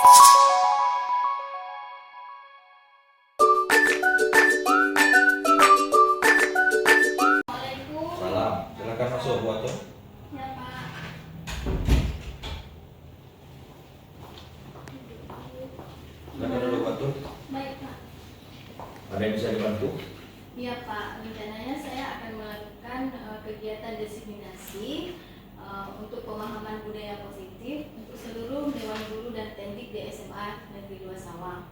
Salam, silakan masuk Bu Atun. Ya Pak. Silakan dulu Bu Atun. Baik Pak. Ada yang bisa dibantu? Iya Pak, rencananya saya akan melakukan kegiatan diseminasi untuk pemahaman budaya positif untuk seluruh Dewan Guru dan Tendik di SMA Negeri 2 Sawang.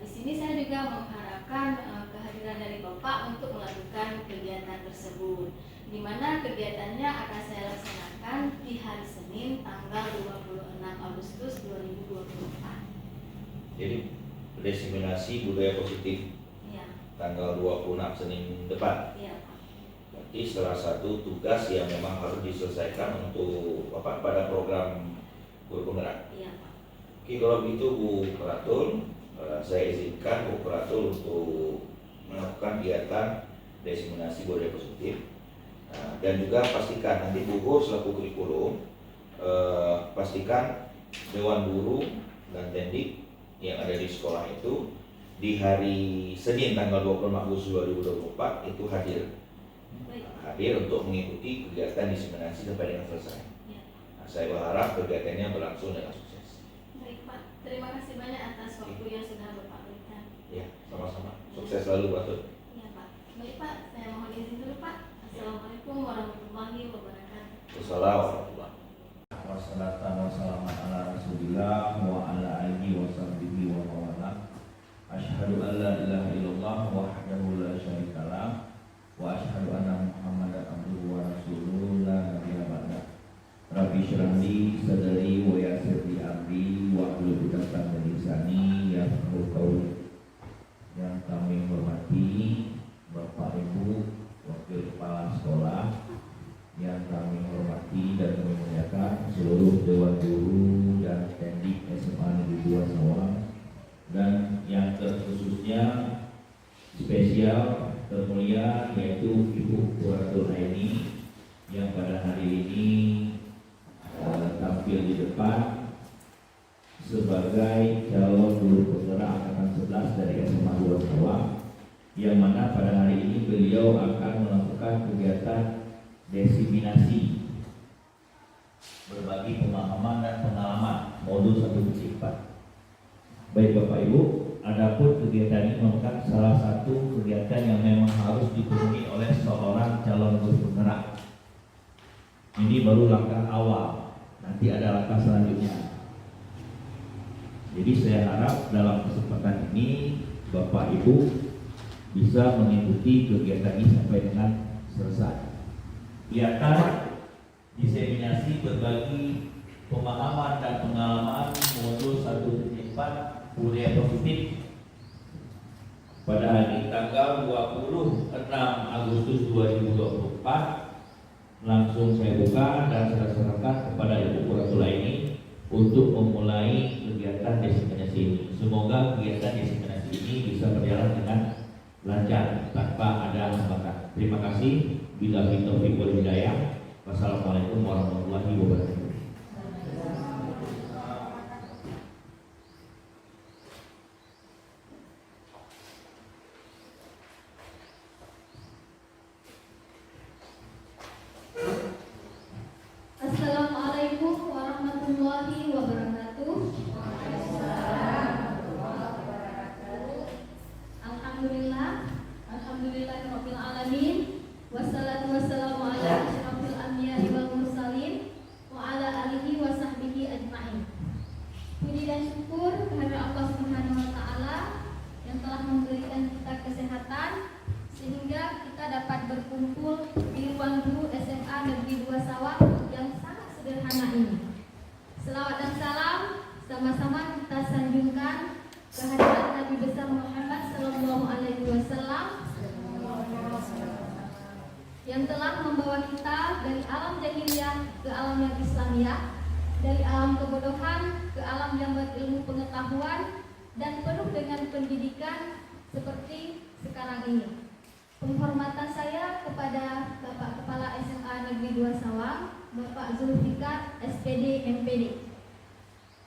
Di sini saya juga mengharapkan kehadiran dari Bapak untuk melakukan kegiatan tersebut, di mana kegiatannya akan saya laksanakan di hari Senin tanggal 26 Agustus 2024. Jadi diseminasi budaya positif Iya, tanggal 26 Senin depan. iya Pak. Berarti salah satu tugas yang memang harus diselesaikan untuk pada program guru penggerak. Iya Pak. Oke, kalau begitu Bu Peratul, saya izinkan Bu Peratul untuk melakukan kegiatan diseminasi budaya positif. Dan juga pastikan nanti Bu Guru selaku kurikulum pastikan Dewan Guru dan Tendik yang ada di sekolah itu di hari Senin tanggal 26 Agustus 2024 itu hadir untuk mengikuti kegiatan diseminasi sampai dengan selesai. Ya. Saya berharap kegiatannya berlangsung dengan sukses. Baik Pak, terima kasih banyak atas waktu yang sudah Bapak berikan. Ya, sama-sama. Sukses selalu Bu Atun. Iya Pak. Baik Pak, saya mohon izin dulu Pak. Assalamualaikum warahmatullahi wabarakatuh. Wassalamualaikum. Wassalatu wassalamu ala Rasulillah wa ala alihi wa sahbihi wa mawala. Asyhadu an la ilaha illallah wahdahu la syarikalah wa asyhadu anna Muhammadan abduhu wa rasuluhu la nabiyya ba'da. Rabbi shrah li sadri wa yassir li amri wa hlul 'uqdatam min lisani yafqahu qawli. Yang kami hormati Bapak Ibu Wakil Kepala Sekolah, yang kami hormati dan kami muliakan seluruh Dewan Guru dan Tendik SMA Negeri 2 Sawang, dan yang terkhususnya spesial termulia yaitu Ibu Quratul Aini yang pada hari ini tampil di depan sebagai calon guru penggerak angkatan 11 dari SMA 2 Sawang, yang mana pada hari ini beliau akan melakukan kegiatan diseminasi berbagi pemahaman dan pengalaman modul 1.4. Baik Bapak Ibu, adapun kegiatan ini merupakan salah satu kegiatan yang memang harus dipenuhi oleh seorang calon guru penggerak. Ini baru langkah awal, nanti ada langkah selanjutnya. Jadi saya harap dalam kesempatan ini Bapak Ibu bisa mengikuti kegiatan ini sampai dengan selesai. Kegiatan diseminasi berbagi pemahaman dan pengalaman modul 1.4 budaya positif pada hari tanggal 26 Agustus 2024 langsung saya buka dan saya serahkan kepada Ibu Quratul Aini untuk memulai kegiatan diseminasi ini. Semoga kegiatan diseminasi ini bisa berjalan dengan lancar tanpa ada hambatan. Terima kasih. Billahi taufiq wal hidayah. Wassalamualaikum warahmatullahi wabarakatuh. Assalamualaikum warahmatullahi wabarakatuh. Alhamdulillahirabbil alamin. Wassalatu wassalamu ala asyrafil anbiya'i wal mursalin wa ala alihi wa sahbihi ajma'in. Puji dan syukur kehadirat Allah Subhanahu wa taala yang telah memberikan kita kesehatan sehingga kita dapat berkumpul di ruang guru SMA Negeri 2 Sawang yang sangat sederhana ini. Selawat dan salam sama-sama kita sanjungkan kehadirat Nabi besar Muhammad sallallahu alaihi wasallam yang telah membawa kita dari alam jahiliyah ke alam yang Islamiyah, dari alam kebodohan ke alam yang berilmu pengetahuan dan penuh dengan pendidikan seperti sekarang ini. Penghormatan saya kepada Bapak Kepala SMA Negeri 2 Sawang, Bapak Zulfikar SPD MPD.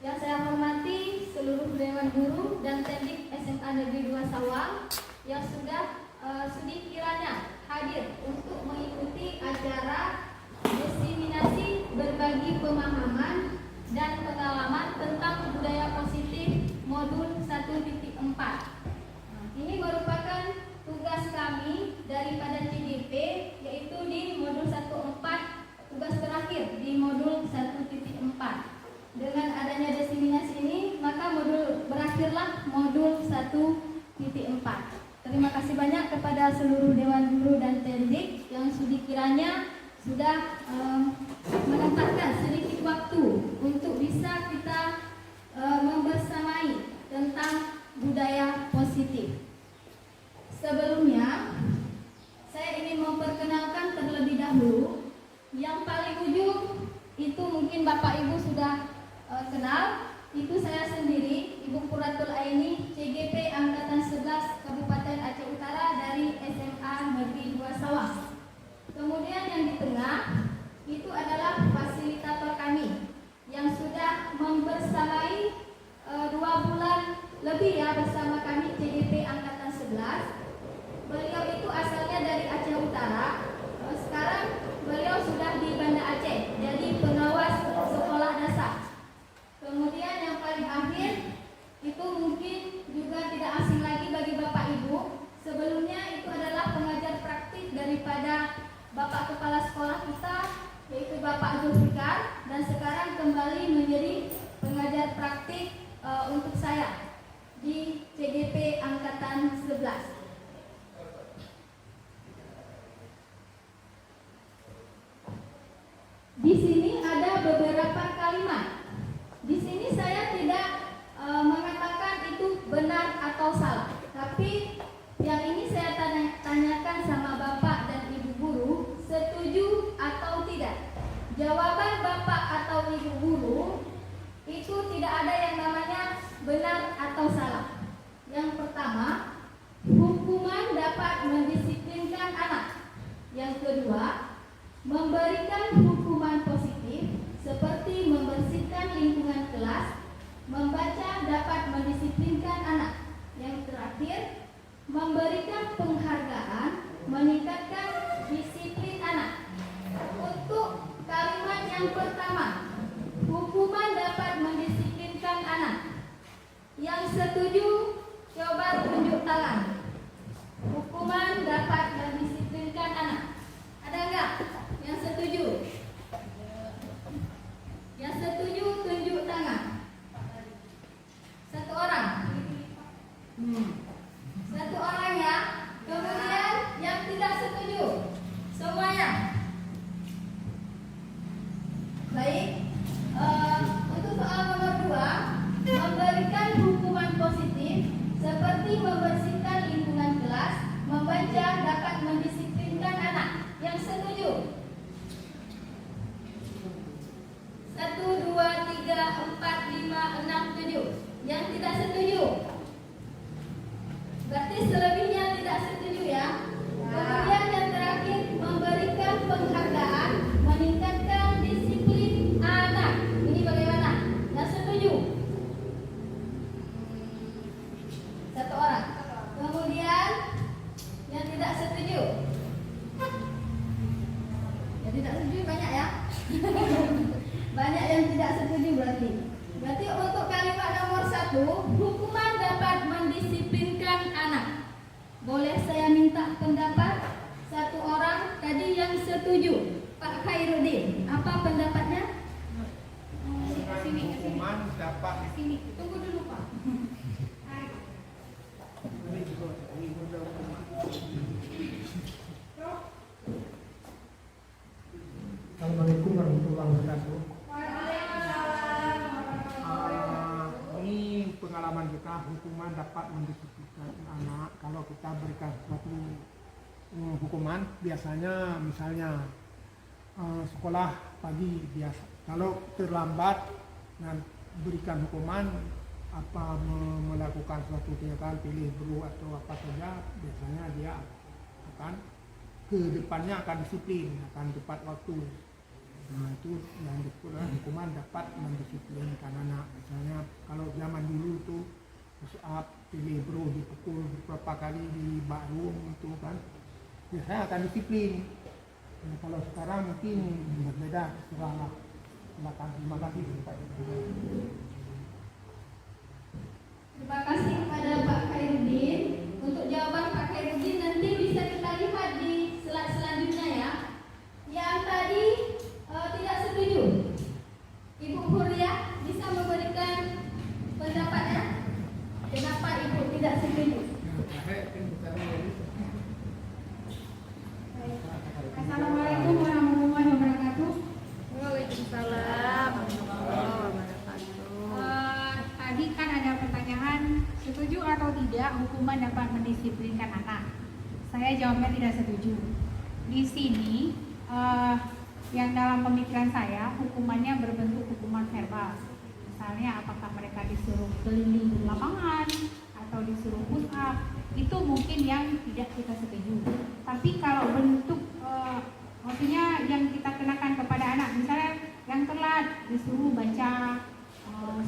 Yang saya hormati seluruh Dewan Guru dan Tendik SMA Negeri 2 Sawang yang sudah sudi kiranya hadir untuk mengikuti acara diseminasi berbagi pemahaman dan pengalaman tentang budaya positif modul 1.4. Ini merupakan tugas kami daripada CDP, yaitu di modul 1.4, tugas terakhir di modul 1.4. Dengan adanya diseminasi ini, maka berakhirlah modul 1.4. Terima kasih banyak kepada seluruh Dewan Guru dan Tendik yang sudi kiranya sudah menempatkan sedikit waktu untuk bisa kita membersamai tentang budaya positif. Sebelumnya, saya ingin memperkenalkan terlebih dahulu. Yang paling ujung itu mungkin Bapak Ibu sudah kenal. Itu saya sendiri, Ibu Quratul Aini, CGP Angkatan 11 Kabupaten Aceh Utara dari SMA Negeri 2 Sawang. Kemudian yang di tengah itu adalah fasilitator kami yang sudah membersamai 2 bulan lebih ya bersama kami CGP Angkatan 11. Beliau itu asalnya dari Aceh Utara. Sekarang beliau sudah di Banda Aceh, jadi pengawas sekolah dasar. Kemudian yang paling akhir itu mungkin juga tidak asing lagi bagi Bapak Ibu. Sebelumnya itu adalah pengajar praktik daripada Bapak Kepala Sekolah kita, yaitu Bapak Zulfikar, dan sekarang kembali menjadi pengajar praktik untuk saya di CGP Angkatan 11. Di sini ada beberapa kalimat. Di sini saya tidak mengatakan itu benar atau salah, tapi yang ini saya tanyakan sama Bapak dan Ibu Guru, setuju atau tidak. Jawaban Bapak atau Ibu Guru itu tidak ada yang namanya benar atau salah. Yang pertama, hukuman dapat mendisiplinkan anak. Yang kedua, memberikan hukuman positif seperti membersihkan lingkungan kelas, membaca dapat mendisiplinkan anak. Yang terakhir, memberikan penghargaan, meningkatkan disiplin anak. Untuk kalimat yang pertama, hukuman dapat mendisiplinkan anak. Yang setuju, coba tunjuk tangan. Hukuman dapat mendisiplinkan anak. Ada enggak yang setuju? Yang setuju tunjuk tangan. Satu orang. Satu orang ya. Kemudian yang tidak setuju, semuanya. Baik. Untuk soal nomor 2, memberikan hukuman positif seperti membersihkan lingkungan kelas, membaca dapat mendisiplinkan anak. Yang setuju? 1, 2, 3, 4, 5, 6, 7. Yang tidak setuju? Berarti selebihnya tidak setuju ya. Kemudian yang terakhir, memberikan penghargaan, meningkatkan disiplin anak. Ini bagaimana? Yang setuju? 1 orang. Kemudian yang tidak setuju? Yang tidak setuju banyak ya. Banyak yang tidak setuju berarti. Berarti untuk kalimat nomor 1, hukuman dapat mendisiplinkan anak. Boleh saya minta pendapat 1 orang tadi yang setuju? Pak Khairuddin, apa pendapatnya? Hukuman dapat Tunggu dulu Pak. Assalamualaikum warahmatullahi wabarakatuh. Ini pengalaman kita, hukuman dapat mendisiplinkan anak. Kalau kita berikan suatu hukuman, biasanya misalnya sekolah pagi biasa. Kalau terlambat, berikan hukuman apa melakukan suatu kegiatan, pilih guru atau apa saja, biasanya dia akan ke depannya akan disiplin, akan tepat waktu. Nah, itu yang hukuman dapat mendisiplinkan anak. Misalnya kalau zaman dulu tuh push up, pilih bro, dipukul beberapa kali di baru itu kan, biasanya akan disiplin. Nah, kalau sekarang mungkin berbeda, terserah. Terima kasih. Terima kasih kepada Pak Khairuddin. Untuk jawaban Pak Khairuddin nanti bisa kita lihat di slide selanjutnya ya. Yang tadi tidak setuju, Ibu Huriah bisa memberikan pendapatnya. Kenapa Ibu tidak setuju? Assalamualaikum warahmatullahi wabarakatuh. Waalaikumsalam warahmatullahi wabarakatuh. Tadi kan ada pertanyaan setuju atau tidak hukuman dapat mendisiplinkan anak. Saya jawabnya tidak setuju. Di sini yang dalam pemikiran saya hukumannya berbentuk hukuman verbal. Misalnya apakah mereka disuruh keliling di lapangan atau disuruh push up, itu mungkin yang tidak kita setuju. Tapi kalau bentuk maksudnya yang kita kenakan kepada anak, misalnya yang telat disuruh baca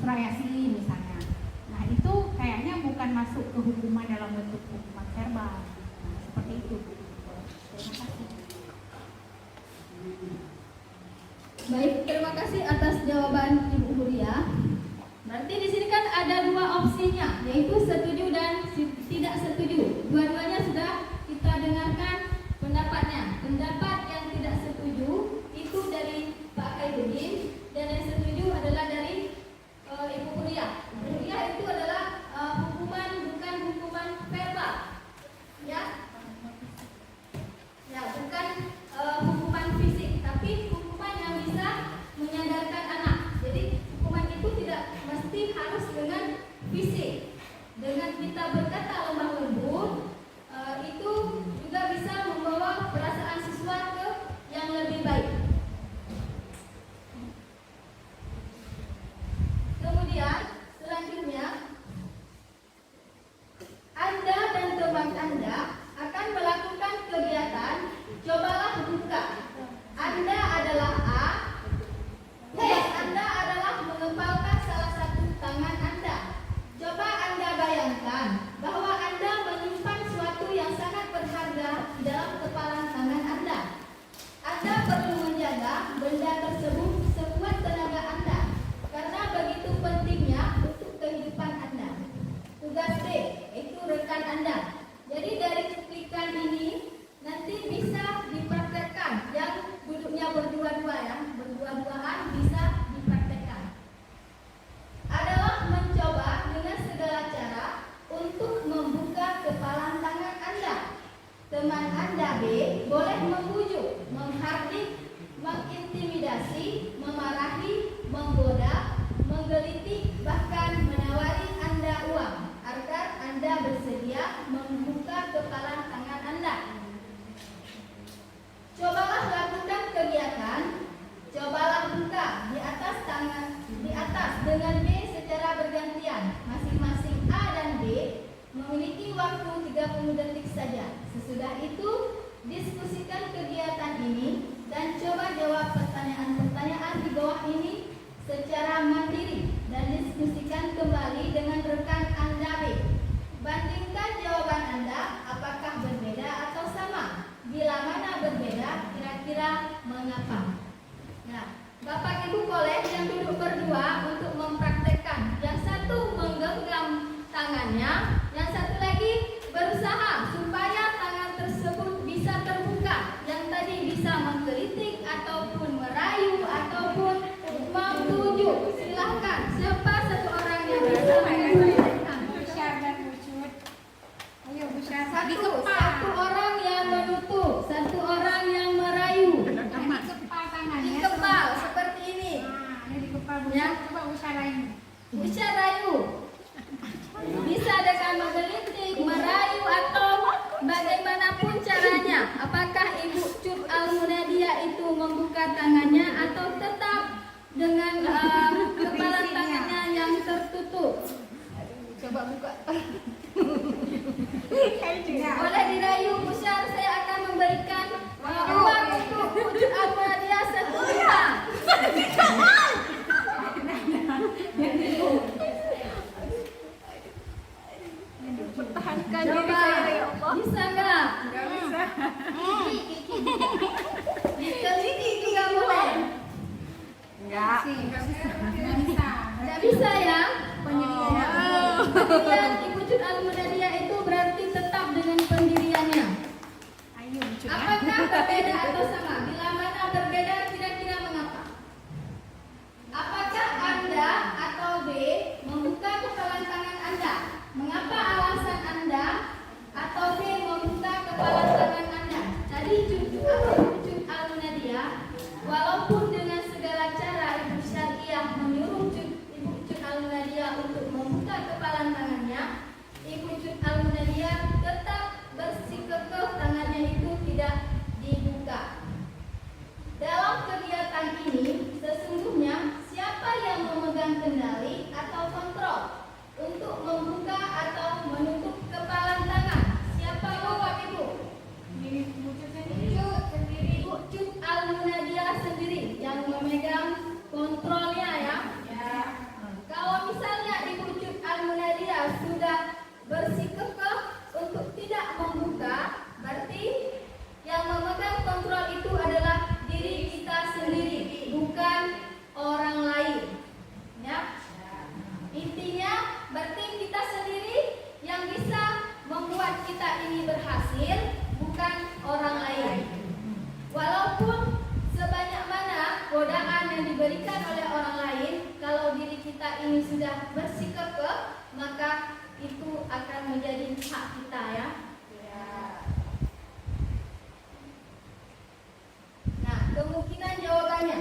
surah Yasin misalnya. Nah, itu kayaknya bukan masuk ke hukuman dalam bentuk hukuman verbal. Nah, seperti itu. Terima kasih. Baik, terima kasih atas jawaban Ibu Huriah. Berarti di sini kan ada dua opsinya, yaitu setuju dan tidak setuju. Dua-duanya sudah kita dengarkan pendapatnya. Pendapat yang tidak setuju itu dari Pak Khairuddin, dan yang setuju adalah dari Ibu Huriah. Ibu Huriah itu adalah hukuman, bukan hukuman verbal, ya, bukan hukuman fisik, tapi hukuman yang bisa menyadarkan anak. Jadi hukuman itu tidak mesti harus dengan fisik. Dengan kita berkata lemah lembut, itu juga bisa membawa perasaan siswa ke yang lebih baik. Kemudian selanjutnya, Anda dan teman Anda akan melakukan kegiatan cobalah buka. Anda adalah A. Anda adalah mengepalkan salah satu tangan Anda. Coba Anda bayangkan bahwa Anda menyimpan suatu yang sangat berharga di dalam kepalan tangan Anda. Anda perlu menjaga benda tersebut sekuat tenaga Anda, karena begitu pentingnya untuk kehidupan Anda. Tugas D, itu rekan Anda. Jadi dari cuplikan ini nanti bisa dipraktekkan. Yang duduknya berdua-dua ya, berdua-duaan bisa dipraktekkan. Adalah mencoba dengan segala cara untuk membuka kepalan tangan Anda. Teman Anda B boleh membujuk, menghardik, mengintimidasi, memarahi, menggoda, menggelitik, bahkan menawari Anda uang agar Anda bersedia membuka kepalan tangan Anda. Cobalah lakukan kegiatan, cobalah buka di atas tangan, di atas dengan B secara bergantian. Masing-masing A dan B memiliki waktu 30 detik saja. Sesudah itu, diskusikan kegiatan ini dan coba jawab pertanyaan-pertanyaan di bawah ini secara mandiri dan diskusikan kembali dengan rekan Anda B. Bandingkan jawaban Anda apakah berbeda atau sama. Bila mana berbeda, kira-kira mengapa? Nah, Bapak Ibu boleh yang duduk berdua untuk mempraktekkan. Yang satu menggenggam tangannya, yang satu lagi berusaha supaya tangan tersebut bisa terbuka. Yang tadi bisa menggelitik ataupun merayu ataupun membujuk. Silahkan, siapa satu orang yang bisa menggelitikkan? Busyar dan Ucut. Ayo Busyar. Satu orang yang menutup, satu orang yang merayu. Dikepal tangannya. Dikepal seperti ini. Nah, ini dikepal Busyar. Ya. Coba Busyar lain. Bisa rayu. Bisa dengan menggelitik, merayu atau bagaimanapun caranya. Apakah Ibu Cut Al-Munadia itu membuka tangannya atau tetap dengan kepala tangannya yang tertutup? Coba buka. Boleh dirayu, Busyar. Saya akan memberikan uang untuk Cut Al-Munadia 1 juta. Nggak bisa. Tidak bisa ya. Pendiriannya. Pendirian Ibu Cut Al-Munadia itu berarti tetap dengan pendiriannya. Ayo lucu ya. Apakah berbeda atau sama? Bila mana berbeda, kira-kira mengapa? Apakah Anda atau B membuka kepalan tangan Anda? Mengapa alasan Anda atau B membuka kepalan tangan Anda? Tadi Ibu Cut Al-Munadia, walaupun dengan segala cara Ibu Syariah menyuruh Ibu Cut Al-Munadia untuk membuka kepalan tangannya, Ibu Cut Al-Munadia tetap bersikukuh tangannya itu tidak dibuka. Dalam kegiatan ini, sesungguhnya siapa yang memegang kendali atau kontrol untuk membuka atau menutup kepalan tangan? Siapa Bapak Ibu? Ibu Cut sendiri. Ibu Cut Al-Munadia sendiri yang memegang kontrolnya ya. Kalau misalnya Ibu Cut Al-Munadia sudah bersikukuh untuk tidak membuka, berarti yang memegang kontrol itu adalah diri kita sendiri, bukan orang lain. Ya. Intinya berarti kita sendiri yang bisa membuat kita ini berhasil, bukan orang lain. Walaupun sebanyak mana godaan yang diberikan oleh orang lain, kalau diri kita ini sudah bersikukuh, maka itu akan menjadi hak kita ya. Nah, kemungkinan jawabannya.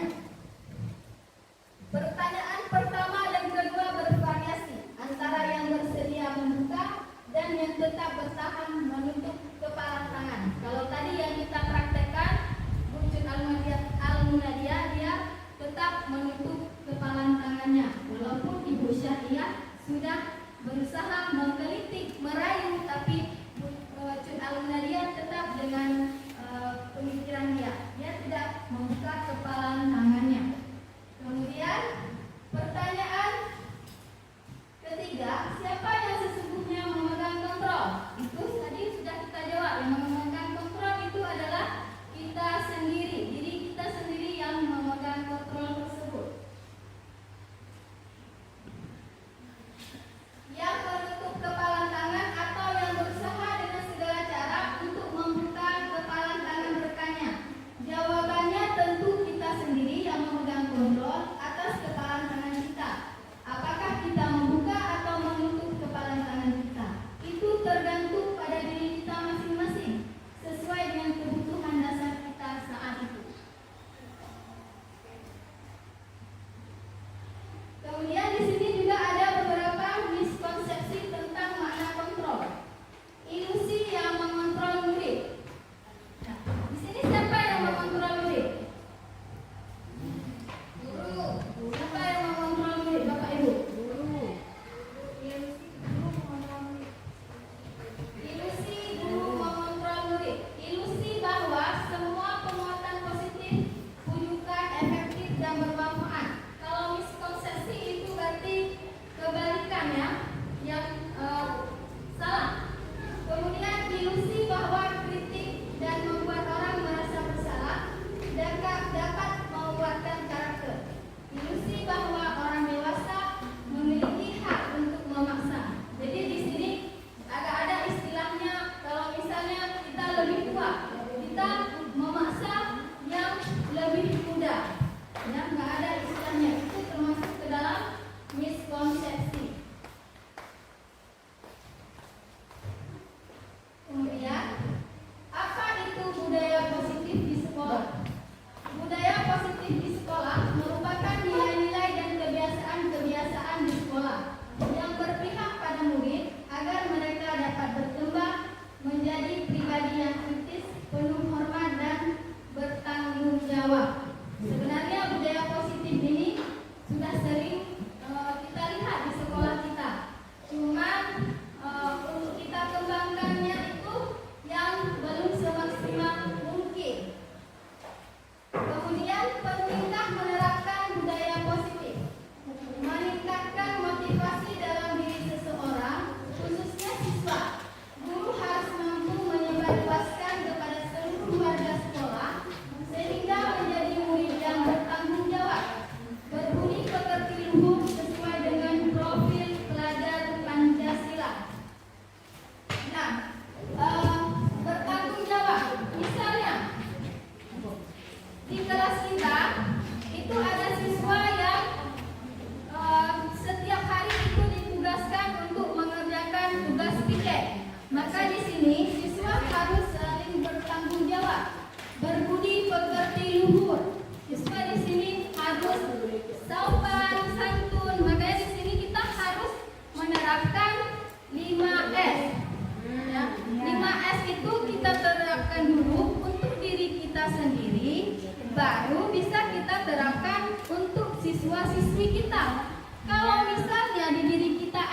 Pertanyaan pertama dan kedua bervariasi antara yang bersedia membuka dan yang tetap bertahan menutup kepalan tangan. Kalau tadi yang kita praktekkan, Bu Cut Al-Munadia dia tetap menutup kepalan tangannya, walaupun Ibu Syariah sudah berusaha menggelitik, merayu, tapi Bu Cut Al-Munadia tetap dengan pemikiran dia tidak membuka kepalan tangannya. Kemudian pertanyaan ketiga, siapa yang sesungguhnya memegang kontrol? Itu tadi sudah kita jawab, yang memegang kontrol itu adalah kita sendiri, diri kita sendiri yang memegang kontrol tersebut. Yang menentukan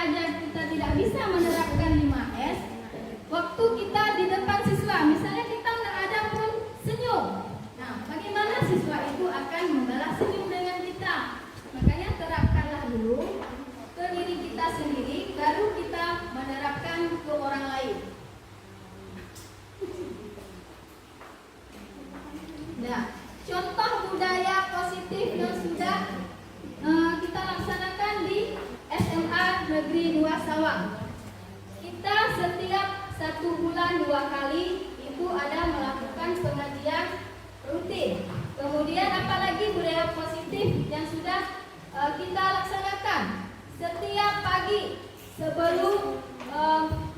aja kita tidak bisa menerapkan 5S, waktu kita di depan siswa, misalnya kita nggak ada pun senyum. Nah, bagaimana siswa itu akan membalas senyum dengan kita? Makanya terapkanlah dulu ke diri kita sendiri, baru kita menerapkan ke orang lain. Nah, contoh budaya positif yang sudah kita laksanakan di SMA Negeri 2 Sawang. Kita setiap 1 bulan 2 kali itu ada melakukan pengajian rutin. Kemudian apalagi budaya positif yang sudah kita laksanakan setiap pagi sebelum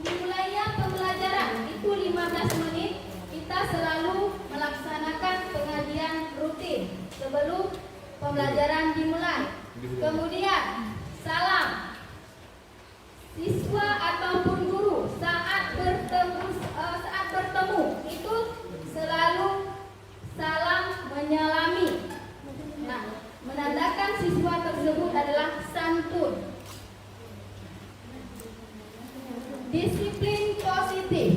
dimulainya pembelajaran itu 15 menit kita selalu melaksanakan pengajian rutin sebelum pembelajaran dimulai. Kemudian salam siswa ataupun guru saat bertemu itu selalu salam menyalami. Nah, menandakan siswa tersebut adalah santun. Disiplin positif.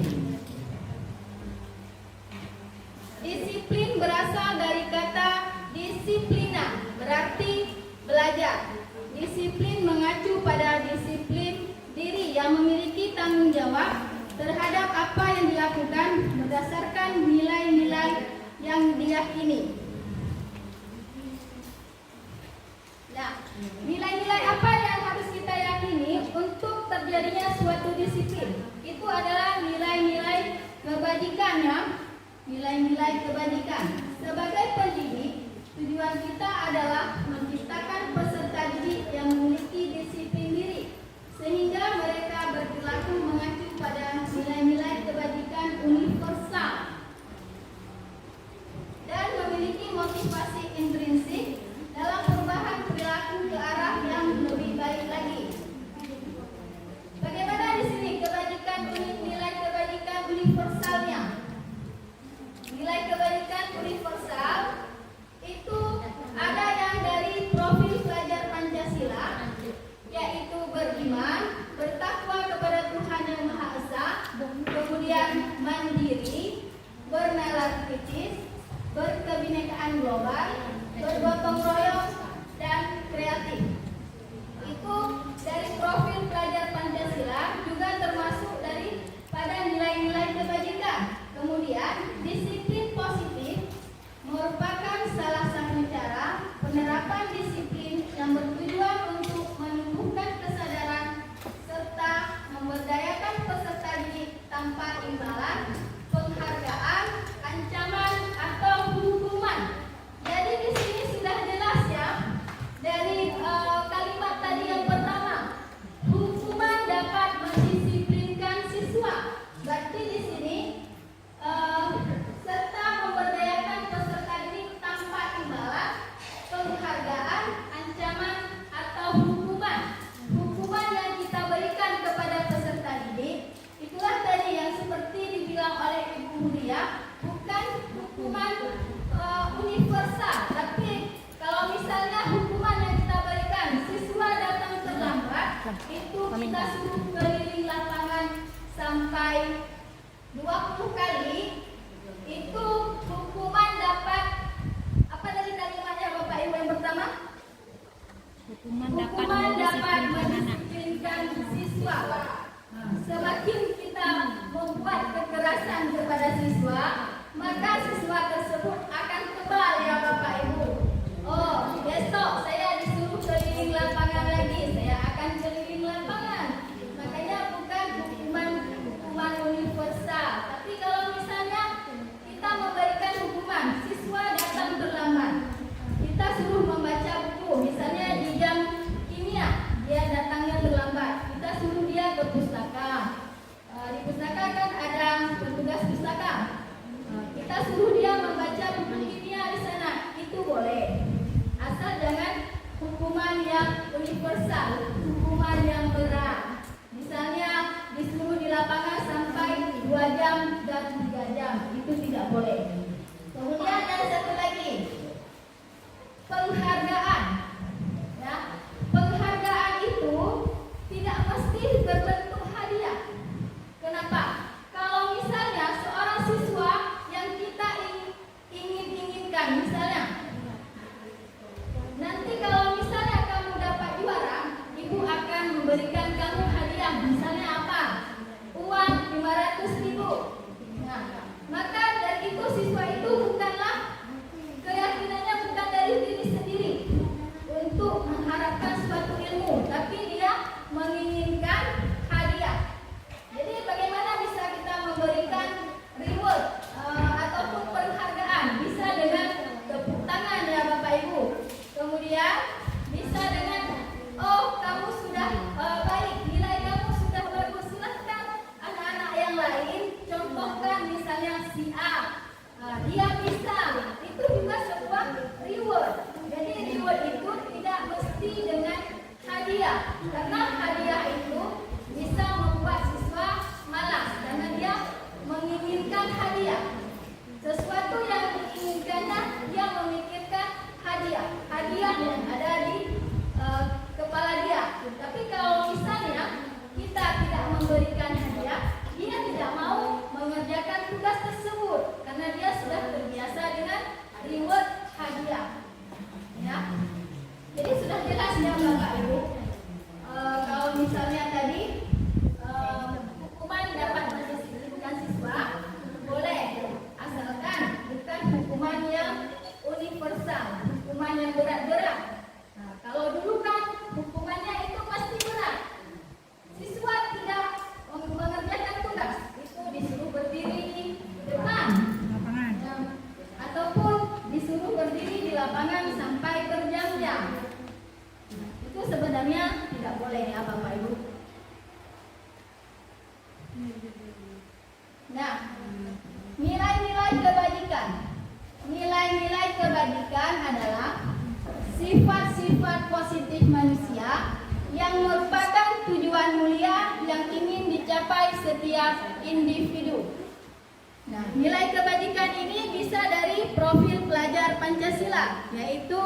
Disiplin berasal dari kata disiplina, berarti belajar. Disiplin mengacu pada disiplin diri yang memiliki tanggung jawab terhadap apa yang dilakukan berdasarkan nilai-nilai yang diyakini. Nah, nilai-nilai apa yang harus kita yakini untuk terjadinya suatu disiplin? Itu adalah nilai-nilai kebajikan ya. Nilai-nilai kebajikan. Sebagai pendidik, tujuan kita adalah menciptakan peserta didik yang memiliki disiplin diri sehingga mereka berperilaku mengacu pada nilai-nilai kebajikan universal dan memiliki motivasi intrinsik dalam perubahan perilaku ke arah yang lebih baik lagi. Bagaimana di sini kebajikan nilai kebajikan universalnya? Nilai kebajikan universal itu ada yang dari profil pelajar Pancasila, yaitu beriman, bertakwa kepada Tuhan Yang Maha Esa, kemudian mandiri, bernalar kritis, berkebinekaan global, bergotong royong, dan kreatif. Itu dari profil pelajar Pancasila juga termasuk dari pada nilai-nilai kebajikan. Kemudian disiplin positif merupakan salah satu cara penerapan disiplin yang bertujuan untuk menumbuhkan kesadaran serta memberdayakan peserta didik tanpa imbalan, penghargaan, ancaman atau hukuman. Jadi di sini sudah jelas ya dari kalimat tadi yang pertama, hukuman dapat mendisiplinkan siswa. Berarti di sini serta memberdayakan peserta didik tanpa imbalan, penghargaan, ancaman atau hukuman. Hukuman yang kita berikan kepada peserta didik itulah tadi yang seperti dibilang oleh Ibu Mulia, bukan hukuman universal, tapi kalau misalnya hukuman yang kita berikan siswa datang terlambat, itu kita suruh keliling lapangan sampai 20 kali, itu hukuman dapat apa dari kalimatnya Bapak Ibu yang pertama? Hukuman dapat mendisiplinkan siswa. Semakin kita membuat kekerasan kepada siswa, maka siswa tersebut akan kebal ya Bapak Ibu. Oh, besok saya disuruh keliling lapangan lagi, saya akan keliling lapangan. Makanya bukan hukuman universal. Tapi kalau misalnya kita memberikan hukuman, siswa datang terlambat, kita suruh membaca buku, misalnya di jam kimia dia datangnya terlambat, kita suruh dia ke pustaka. Di pustaka kan ada petugas pustaka. Kita suruh dia membaca buku kimia di sana, itu boleh. Asal jangan hukuman yang universal, hukuman yang berat. Misalnya disuruh di lapangan sampai 2 jam dan 3 jam, itu tidak boleh. Kemudian ada satu lagi, penghargaan. Ya, penghargaan itu tidak mesti memberikan kamu hadiah, misalnya apa? Uang 500.000. Nah, maka dari itu siswa itu bukanlah keyakinannya bukan dari diri sendiri untuk mengharapkan suatu ilmu, tapi dia menginginkan hadiah. Jadi bagaimana bisa kita memberikan reward ataupun penghargaan? Bisa dengan tepuk tangan ya Bapak Ibu. Kemudian bisa dengan kamu sudah baik, nilai kamu sudah bagus. Silahkan anak-anak yang lain contohkan, misalnya si A, dia bisa, itu juga sebuah reward. Jadi reward itu tidak mesti dengan hadiah, karena hadiah itu bisa membuat siswa malas karena dia menginginkan hadiah. Sesuatu yang diinginkannya dia memikirkan hadiah yang ada di kepala dia. Tapi kalau misalnya kita tidak memberikan hadiah, dia tidak mau mengerjakan tugas tersebut karena dia sudah terbiasa dengan reward hadiah. Ya. Jadi sudah jelas ya Bapak Ibu. Kalau misalnya tadi hukuman dapat mendisiplinkan siswa, boleh, asalkan bukan hukuman yang universal, hukuman yang berat-berat. Nah, kalau dulu kan hukumannya itu pasti berat. Siswa tidak mengerjakan tugas, itu disuruh berdiri di depan Lapangan. ataupun disuruh berdiri di lapangan sampai berjam-jam. Itu sebenarnya tidak boleh ya Bapak Ibu. Nah, nilai-nilai kebajikan. Nilai-nilai kebajikan adalah sifat-sifat positif manusia yang merupakan tujuan mulia yang ingin dicapai setiap individu. Nah, nilai kebajikan ini bisa dari profil pelajar Pancasila, yaitu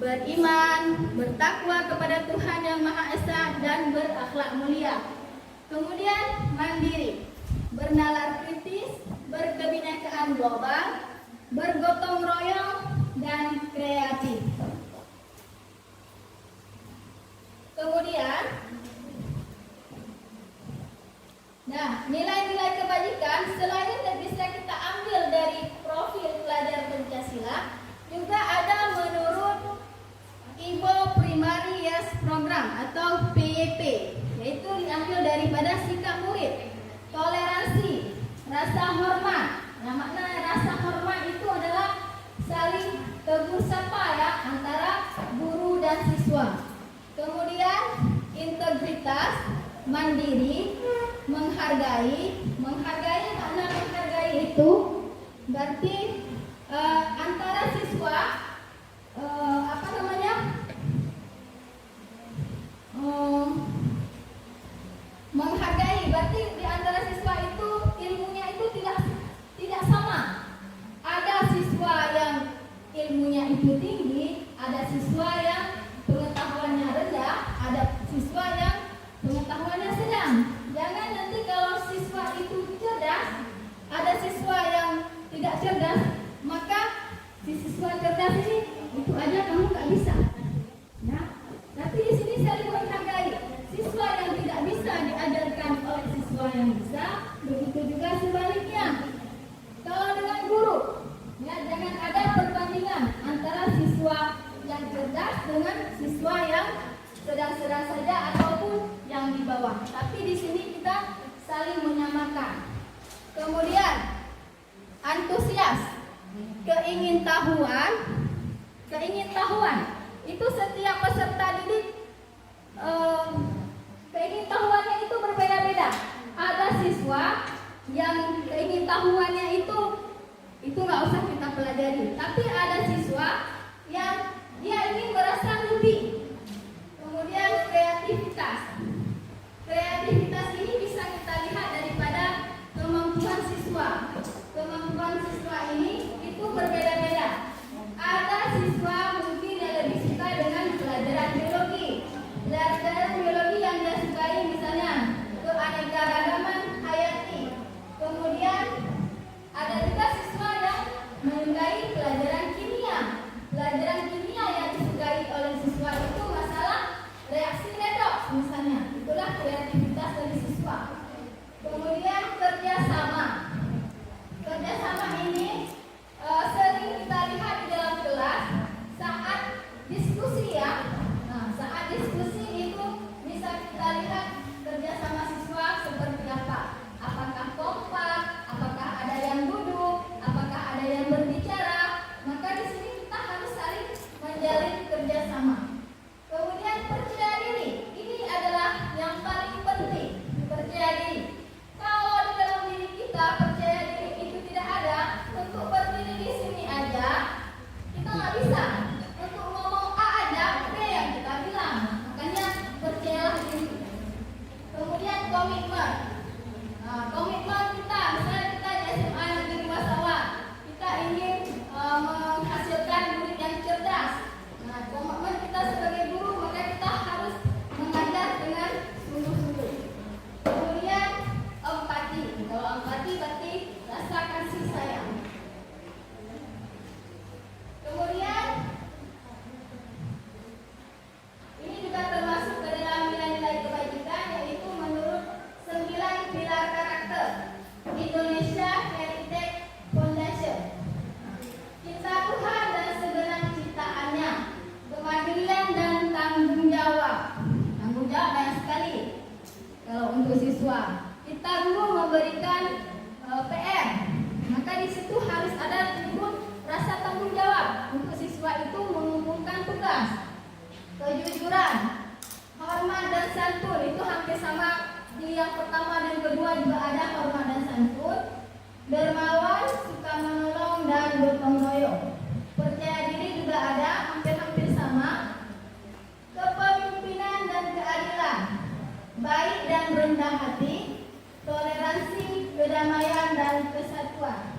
beriman, bertakwa kepada Tuhan Yang Maha Esa, dan berakhlak mulia. Kemudian mandiri, bernalar kritis, berkebinekaan global, bergotong royong, dan kreatif. Kemudian, nah, nilai-nilai kebajikan selain bisa kita ambil dari profil pelajar Pancasila, juga ada menurut Ibo Primary Yes Program atau PYP, yaitu diambil daripada sikap murid, toleransi, rasa hormat. Nah, makna rasa hormat itu adalah saling tegur sapa ya antara guru dan siswa. Kemudian integritas, mandiri, menghargai. Makna menghargai itu berarti antara siswa menghargai berarti di antara siswa itu ilmunya itu tidak sama. Ada siswa yang ilmunya itu tinggi, ada siswa yang pengetahuannya rendah, ada siswa yang pengetahuannya sedang. Jangan nanti kalau siswa itu cerdas, ada siswa yang tidak cerdas, maka si siswa cerdas ini itu aja kamu nggak bisa. Nah, tapi di sini saling menghargai. Siswa yang tidak bisa diajarkan oleh siswa yang bisa, begitu juga sebaliknya. Kalau dengan guru, ya jangan ada perbandingan antara siswa yang cerdas dengan siswa yang sedang-sedang saja ataupun yang di bawah. Tapi di sini kita saling menyamakan. Kemudian antusias, keingintahuan itu setiap peserta didik keingintahuannya itu berbeda-beda. Ada siswa yang keingintahuannya itu nggak usah kita pelajari, tapi ada siswa yang dia ingin merasa lebih. Kemudian kreativitas ini bisa kita lihat daripada kemampuan siswa. Kemampuan siswa ini itu berbeda-beda. Ada siswa mungkin yang lebih suka dengan pelajaran biologi. Pelajaran biologi yang dia sukai misalnya keanekaragaman hayati. Kemudian ada juga siswa yang menyukai pelajaran kimia. Pelajaran kimia yang disukai oleh siswa itu masalah reaksi redoks misalnya. Itu santun itu hampir sama di yang pertama dan kedua juga ada hormat dan santun. Dermawan, suka menolong dan gotong royong. Percaya diri juga ada, hampir-hampir sama. Kepemimpinan dan keadilan, baik dan rendah hati, toleransi, kedamaian dan kesatuan.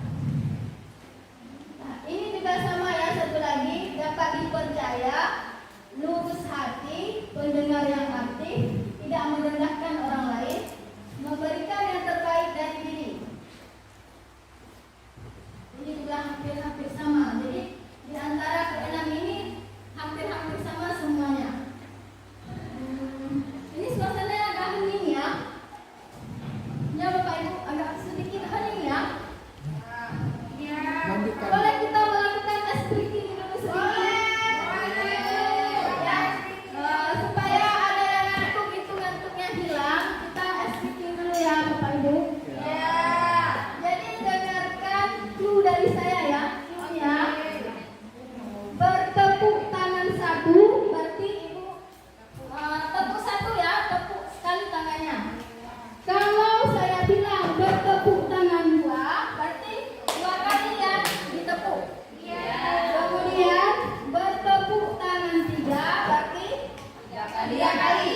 Nah, ini juga sama ya, satu lagi, dapat dipercaya, lurus hati, pendengar yang aktif, tidak merendahkan orang lain, memberikan yang terbaik dari diri. Ini juga hampir-hampir sama. Jadi di antara keenam ini hampir-hampir sama semuanya. Ini suasananya agak hening ya. Ya Bapak Ibu, agak sedikit hening ya. Lanjutkan. Boleh kita melakukan tes breathing dulu sedikit? Ya, supaya ada yang ngantuk itu ngantuknya hilang, kita tes breathing dulu ya Bapak Ibu. Jadi dengarkan clue dari saya ya. Clue-nya bertepuk tangan satu, berarti Ibu tepuk satu ya, tepuk sekali tangannya. Kalau saya bilang bertepuk tangan dua, berarti dua kali ya ditepuk. Kemudian bertepuk tangan tiga, berarti tiga kali.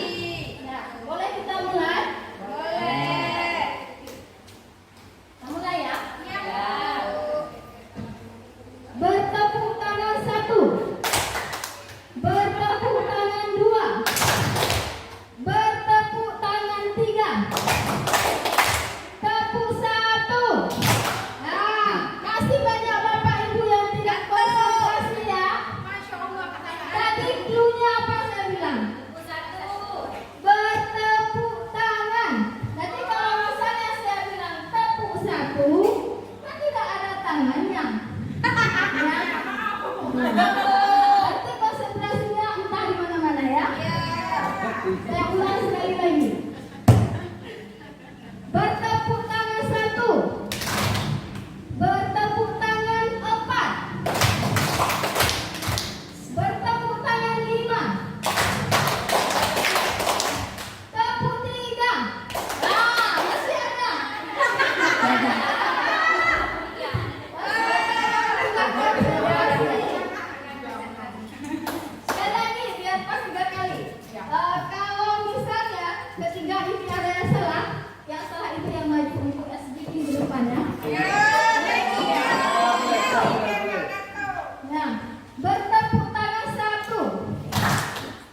Nah, boleh kita mulai? Boleh. Kita mulai ya? Bertepuk tangan satu, bertepuk tangan dua, bertepuk tangan tiga, tepuk satu. Nah, masih banyak Bapak Ibu yang tidak konsentrasi ya. Tadi clue-nya apa saya bilang? Bertepuk tangan. Jadi kalau misalnya saya bilang tepuk satu, kan tidak ada tangannya. Ya. Berarti konsentrasinya entah di mana-mana ya. Saya ulang sekali lagi. Bertepuk tangan satu, bertepuk tangan empat, bertepuk tangan lima, tepuk tiga. Nah, masih ada. Sekali lagi biar pas 3 kali. Kalau misalnya ketiga ini ada yang salah itu yang maju untuk SBK di depannya. Nah, bertepuk tangan satu,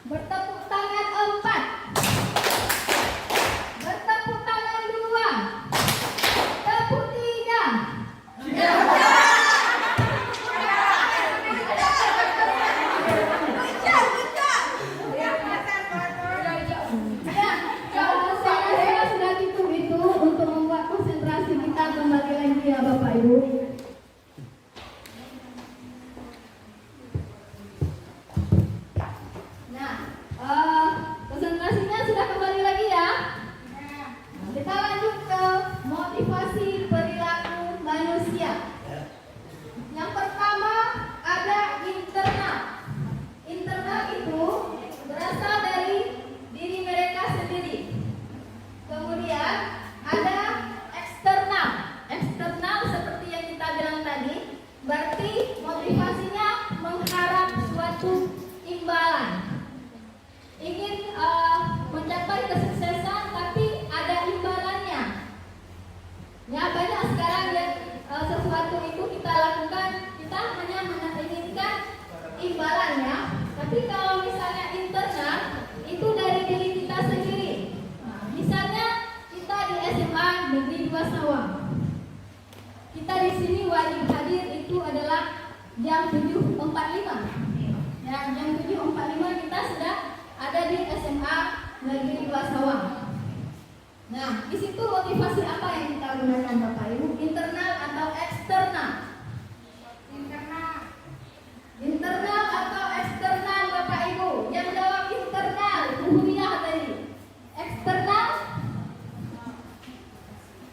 bertepuk tangan empat, bertepuk tangan dua, tepuk tiga. Ya, saya rasa sudah cukup itu untuk membuat konsentrasi kita kembali lagi ya Bapak Ibu. Nah, konsentrasinya sudah kembali lagi ya. Nah, kita lanjut ke motivasi perilaku manusia. Yang pertama ada internal. Internal itu berasal dari diri mereka sendiri. Kemudian ada eksternal. Eksternal seperti yang kita bilang tadi, berarti motivasinya mengharap suatu imbalan. Ingin mencapai kesuksesan tapi ada imbalannya. Ya, banyak sekarang yang sesuatu itu kita lakukan, kita hanya menginginkan imbalannya. Tapi kalau misalnya internal, itu dari diri kita sendiri. Nah, misalnya kita di SMA Negeri 2 Sawang. Kita di sini wajib hadir itu adalah jam 7.45. Ya, jam 7.45 kita sudah ada di SMA Negeri 2 Sawang. Nah, di situ motivasi apa yang kita gunakan Bapak Ibu? Internal atau eksternal? Internal atau eksternal Bapak Ibu? Yang jawab internal, Bu Huniah tadi. Eksternal?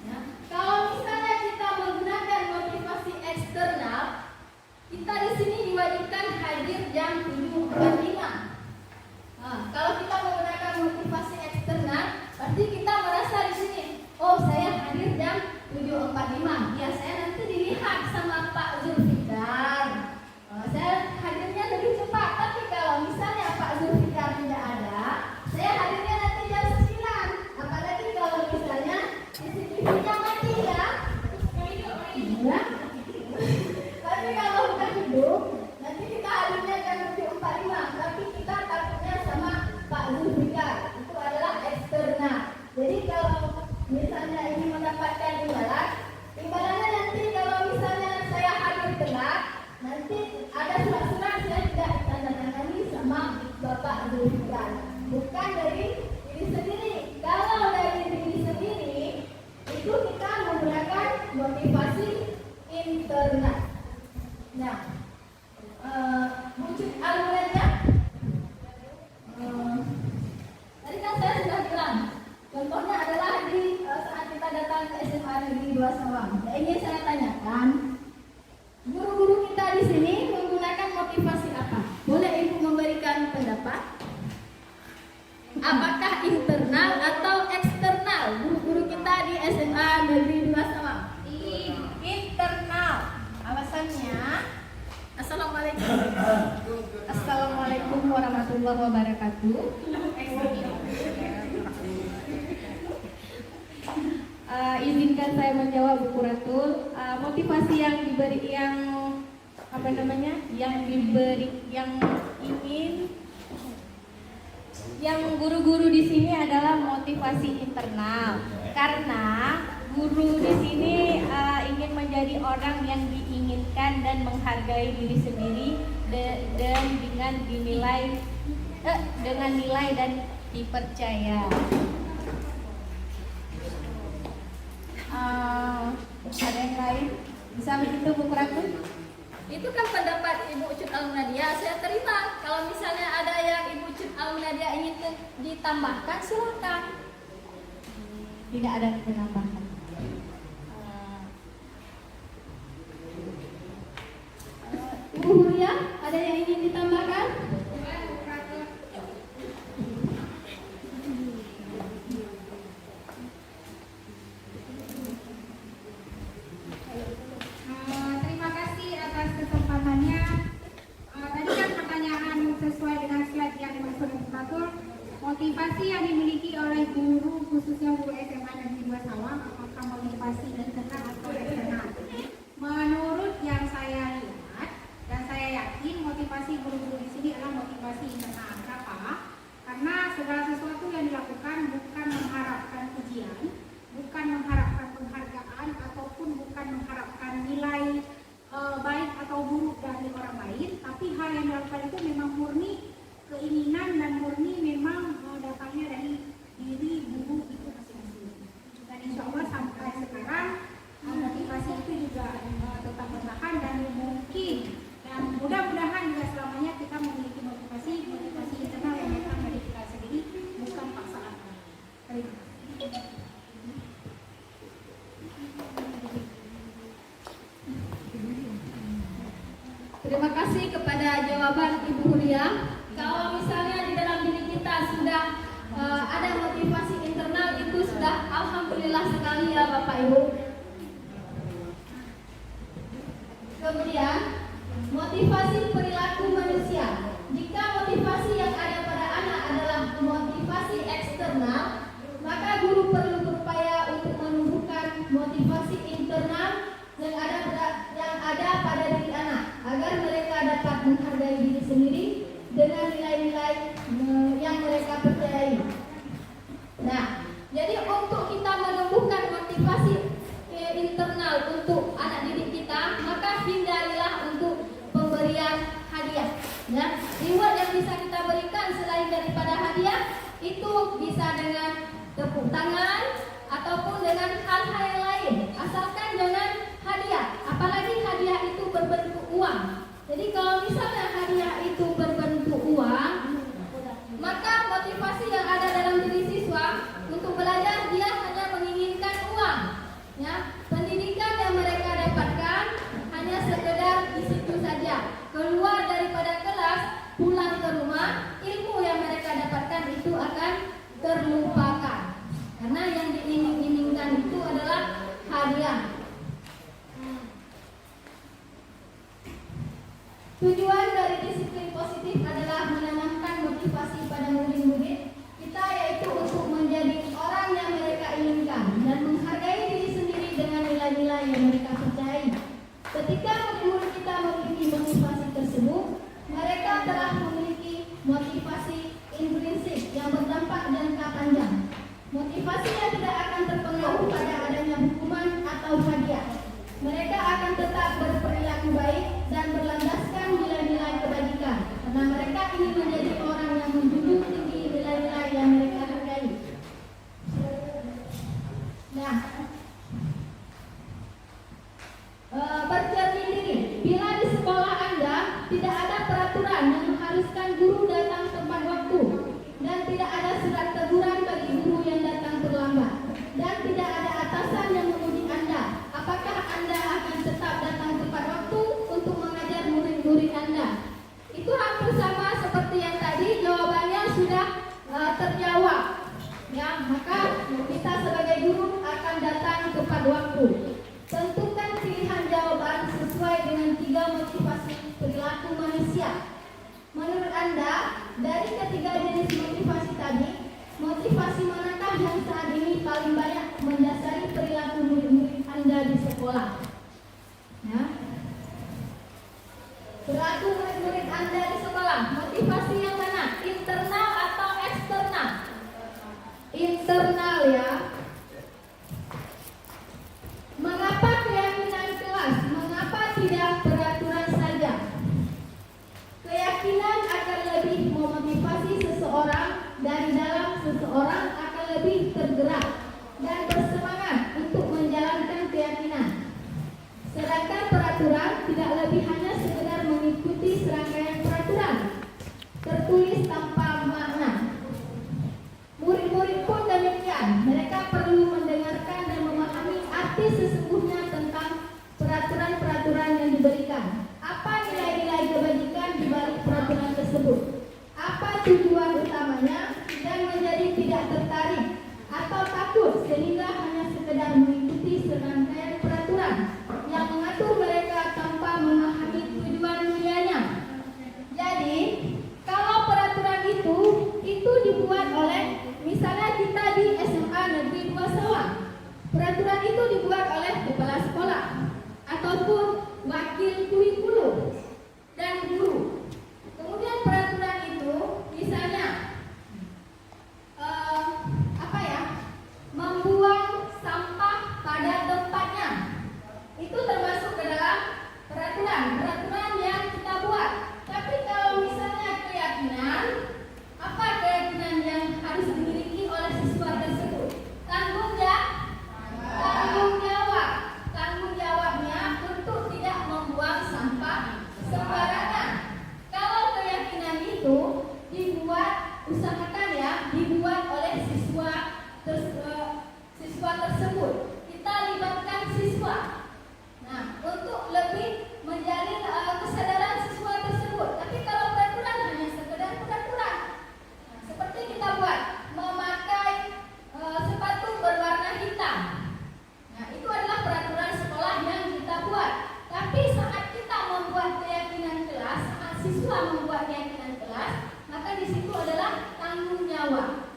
Ya. Kalau misalnya kita menggunakan motivasi eksternal, kita di sini diwajibkan hadir jam 7.45. Nah, kalau kita menggunakan motivasi eksternal Nanti kita merasa di sini, oh saya hadir jam 7.45. Ya saya nanti dilihat sama Pak Zulfikar. Saya hadirnya lebih cepat. Tapi kalau misalnya Pak Zulfikar tidak ada, saya hadirnya nanti jam 9. Apalagi kalau misalnya CCTV-nya mati ya. Ya. Tapi kalau udah hidup, nanti kita hadirnya jam 7.45. Tapi kita takutnya sama Pak Zulfikar. Itu adalah eksternal. Jadi kalau misalnya ini mendapatkan imbalannya nanti kalau misalnya saya hadir telat, nanti ada surat-surat saya tidak ditandatangani sama Bapak Zulfikar. Bukan dari diri sendiri. Kalau dari diri sendiri, itu kita menggunakan motivasi internal. Nah, wujud alurnya, tadi kan saya sudah bilang, contohnya adalah di saat kita datang ke SMA Negeri 2 Sawang. Nah, ingin saya tanyakan, guru-guru kita di sini menggunakan motivasi apa? Boleh Ibu memberikan pendapat? Apakah internal atau eksternal guru-guru kita di SMA Negeri 2 Sawang? Internal. Alasannya, Assalamualaikum warahmatullahi wabarakatuh. Izinkan saya menjawab Bu Kuratul. Motivasi yang diberi yang guru-guru di sini adalah motivasi internal. Karena guru di sini ingin menjadi orang yang diinginkan dan menghargai diri sendiri dan dengan nilai dan dipercaya. Ada yang lain? Bisa begitu Bu Kuratul? itu kan pendapat Ibu Cut Almunadia, saya terima. Kalau misalnya ada yang Ibu Cut Almunadia ingin ditambahkan, silakan. Tidak ada penambahan. Ibu Huria, ada yang ingin ditambahkan? Terima kasih atas kesempatannya. Tadi kan pertanyaan sesuai dengan slide yang dimaksud Bu Kuratul, motivasi yang dimiliki oleh guru khususnya guru SMA Negeri 2 Sawang, apakah motivasi internal atau eksternal? Menurut yang saya lihat dan saya yakin motivasi guru-guru di sini adalah motivasi internal. Kenapa? Karena segala sesuatu yang dilakukan bukan mengharapkan pujian, bukan mengharapkan penghargaan, ataupun bukan mengharapkan nilai baik atau buruk dari orang lain, tapi hal yang dilakukan itu memang murni keinginan dan murni memang datangnya dari diri guru itu masing-masing. Dan insya Allah sampai sekarang motivasi itu juga tetap bertahan dan mungkin dan mudah-mudahan juga selamanya kita memiliki motivasi internal yang datang dari kita sendiri, bukan paksaan. Terima kasih. Terima kasih kepada jawaban Ibu Huria. Kalau misalnya di dalam diri kita sudah ada motivasi internal, itu sudah alhamdulillah sekali ya Bapak Ibu. Kemudian motivasi perilaku manusia. Jika motivasi yang ada pada anak adalah motivasi eksternal, maka guru perlu berupaya untuk menumbuhkan motivasi internal yang ada pada diri anak, agar mereka dapat menghargai diri sendiri dengan nilai-nilai yang mereka percayai. Nah, jadi untuk kita menumbuhkan motivasi internal untuk anak didik kita, maka hindarilah untuk pemberian hadiah. Ya, reward yang bisa kita berikan selain daripada hadiah itu bisa dengan tepuk tangan ataupun dengan hal-hal yang lain, asalkan jangan hadiah. Apalagi hadiah itu berbentuk uang. Jadi kalau misalnya hadiah itu berbentuk uang, maka motivasi yang ada dalam diri siswa untuk belajar dia hanya menginginkan uang. Ya, pendidikan yang mereka dapatkan hanya sekedar di situ saja. Keluar daripada kelas, pulang ke rumah, ilmu yang mereka dapatkan itu akan terlupakan. maka kita sebagai guru akan datang tepat waktu. Tentukan pilihan jawaban sesuai dengan 3 motivasi perilaku manusia. Menurut Anda, dari ketiga jenis motivasi tadi, motivasi manakah yang saat ini paling banyak mendasari perilaku murid-murid Anda di sekolah? Ya. Perilaku murid-murid Anda di sekolah, motivasi yang mana? Internal atau eksternal? Internal ya. Mengapa keyakinan kelas? Mengapa tidak peraturan saja? Keyakinan akan lebih memotivasi seseorang, dari dalam seseorang akan lebih tergerak dan bersemangat untuk menjalankan keyakinan. Sedangkan peraturan tidak lebih hanya sekedar mengikuti serangkaian peraturan tertulis tanpa makna. Murid-murid pun demikian, mereka perlu mendengarkan dan memahami arti sesungguhnya tentang peraturan-peraturan yang diberikan. Apa nilai-nilai kebajikan di balik peraturan tersebut? Apa tujuan utamanya, dan menjadi tidak tertarik atau takut sehingga hanya sekedar mengikuti serangkaian peraturan yang mengatur mereka tanpa memahami tujuan mulianya. Jadi, kalau peraturan itu dibuat oleh, misalnya kita di SMA Negeri 2 Sawang, peraturan itu dibuat oleh kepala sekolah ataupun wakil kurikulum dan guru. Kemudian peraturan itu misalnya membuang sampah pada tempatnya, itu termasuk ke dalam peraturan yang kita buat. Tapi kalau misalnya keyakinan, apa keyakinan yang harus dimiliki oleh siswa tersebut? Tanggung jawabnya untuk tidak membuang sampah sembarangan. Kalau keyakinan itu dibuat, usahakan ya, dibuat oleh siswa tersebut. Kita libatkan siswa. Nah, untuk lebih menjalin kesadaran siswa tersebut. Tapi kalau peraturan hanya sekedar peraturan. Nah, seperti kita buat memakai sepatu berwarna hitam. Nah, itu adalah peraturan sekolah yang kita buat. Tapi saat kita membuat keyakinan kelas, saat siswa membuat keyakinan kelas, maka di situ adalah tanggung jawab.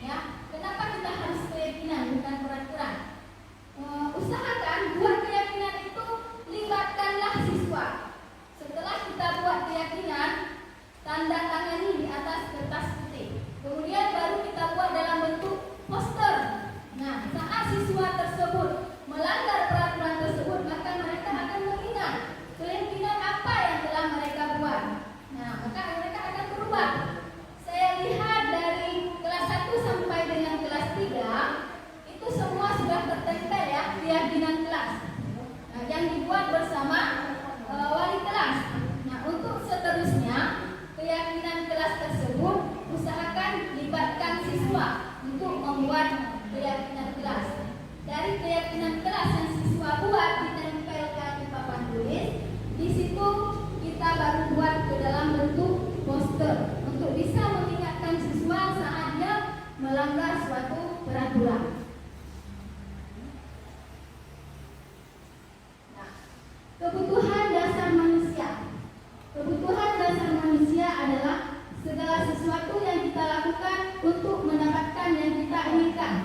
Ya, kenapa kita harus keyakinan bukan peraturan? Usahakan buat keyakinan itu, libatkanlah siswa. Setelah kita buat keyakinan, tanda tangani di atas kertas putih. Kemudian baru kita buat dalam bentuk poster. Nah, saat siswa tersebut melanggar peraturan tersebut, maka mereka akan mengingat keyakinan apa yang telah mereka buat. Nah, maka mereka akan berubah. Saya lihat dari kelas 1 sampai dengan kelas 3 itu semua sudah tertempel ya, keyakinan kelas. Nah, yang dibuat bersama wali kelas. Nah, untuk seterusnya keyakinan kelas tersebut usahakan libatkan siswa untuk membuat keyakinan kelas. Dari keyakinan kelas yang siswa buat ditempelkan di papan tulis, di situ kita baru buat ke dalam bentuk poster untuk bisa mengingatkan siswa saat dia melanggar suatu peraturan. Nah, kebutuhan dasar manusia. Kebutuhan dasar manusia adalah segala sesuatu yang kita lakukan untuk mendapatkan yang kita inginkan.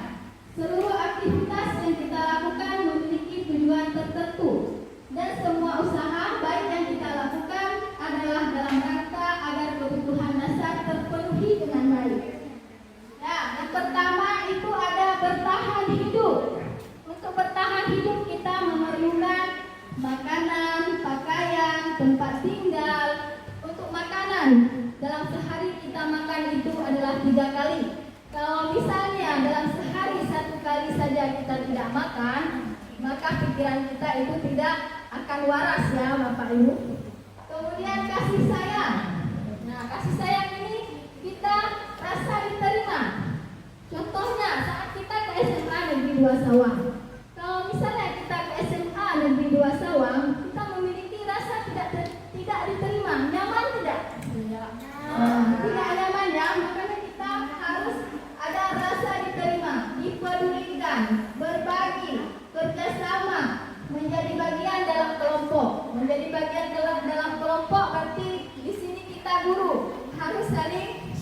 Seluruh aktivitas yang kita lakukan memiliki tujuan tertentu, dan semua usaha baik yang kita lakukan adalah dalam rangka agar kebutuhan dasar terpenuhi dengan baik. Nah, yang pertama itu ada bertahan hidup. Untuk bertahan hidup kita memerlukan makanan, pakaian, tempat tinggal. Untuk makanan, dalam sehari kita makan itu adalah 3 kali. Kalau misalnya dalam sehari 1 kali saja kita tidak makan, maka pikiran kita itu tidak akan waras ya Bapak Ibu. Kemudian kasih sayang. Nah, kasih sayang ini kita rasa diterima. Contohnya saat kita ke SMA Negeri 2 Sawang. Kalau misalnya kita ke SMA Negeri 2 Sawang, kita memiliki rasa tidak diterima. Nyaman tidak? Tidak nyaman ya, makanya kita harus ada rasa menjadi bagian dalam kelompok, berarti di sini kita guru harus saling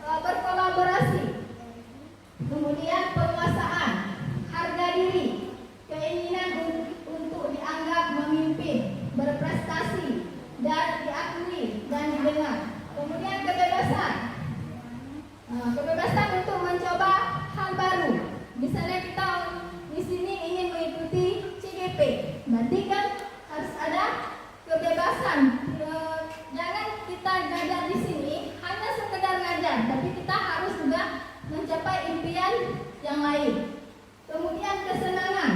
berkolaborasi. Kemudian penguasaan, harga diri, keinginan untuk dianggap memimpin, berprestasi, dan diakui dan didengar. Kemudian kebebasan, kebebasan untuk mencoba hal baru. Misalnya kita di sini ingin mengikuti CGP, berarti kan harus ada kebebasan. Jangan kita ngajar di sini hanya sekedar ngajar, tapi kita harus juga mencapai impian yang lain. Kemudian kesenangan,